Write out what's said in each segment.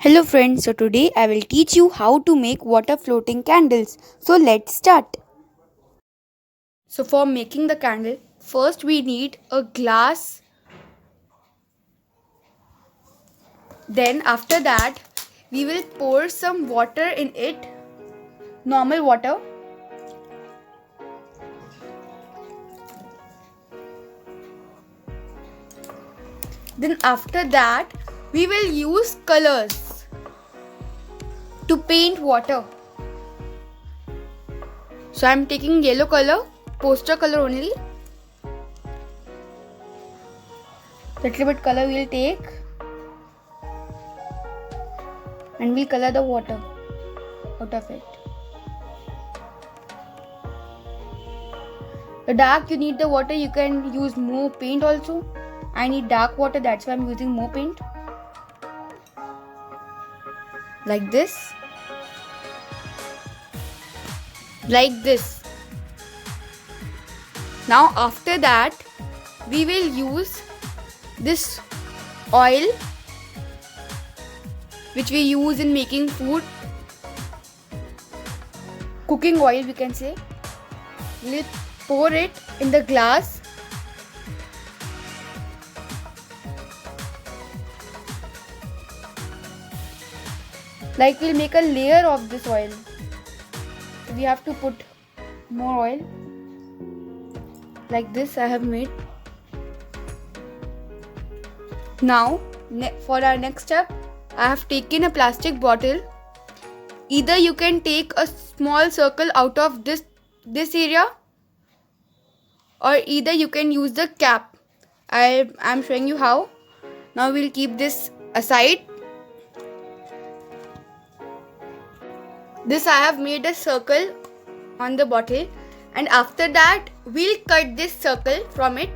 Hello friends, so today I will teach you how to make water floating candles. So let's start. So for making the candle, first we need a glass. Then after that, we will pour some water in it, normal water. Then after that, we will use colors to paint water. So I am taking yellow color, poster color only. Little bit color we'll take and we'll color the water out of it. The dark you need the water, you can use more paint also. I need dark water, that's why I'm using more paint. Like this. Like this. Now after that, we will use this oil which we use in making food. Cooking oil we can say. We'll pour it in the glass. Like we'll make a layer of this oil. So we have to put more oil. Like this I have made. Now for our next step, I have taken a plastic bottle. Either you can take a small circle out of this area, or either you can use the cap. I am showing you how. Now we'll keep this aside. This I have made a circle on the bottle, and after that we'll cut this circle from it.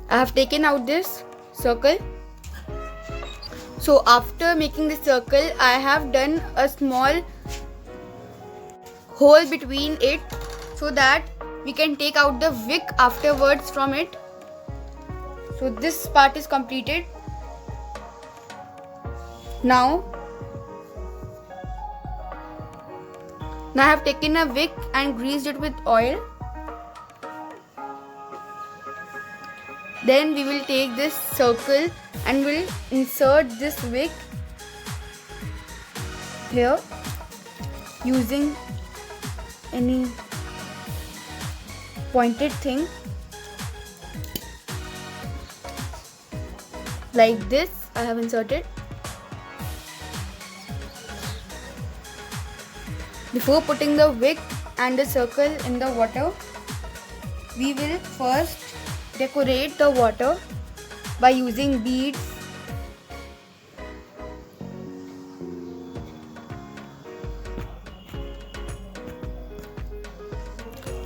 I have taken out this circle. So after making the circle, I have done a small hole between it so that we can take out the wick afterwards from it. So this part is completed. Now I have taken a wick and greased it with oil. Then we will take this circle and we'll insert this wick here using any pointed thing. Like this I have inserted. Before putting the wick and the circle in the water, we will first decorate the water by using beads.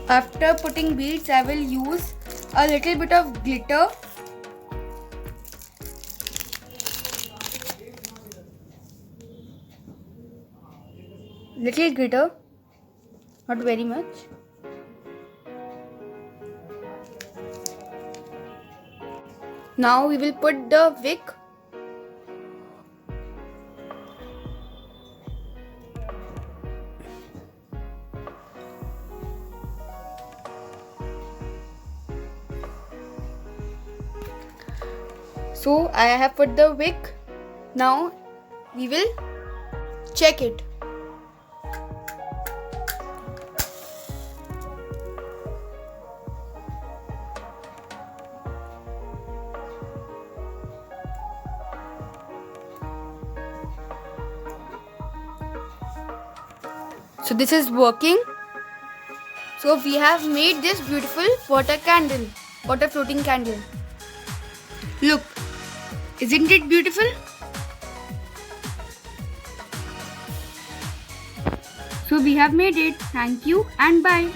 After putting beads, I will use a little bit of glitter. Little glitter, not very much. Now we will put the wick. So I have put the wick. Now we will check it. So this is working. So we have made this beautiful water floating candle. Look, isn't it beautiful? So we have made it. Thank you and bye.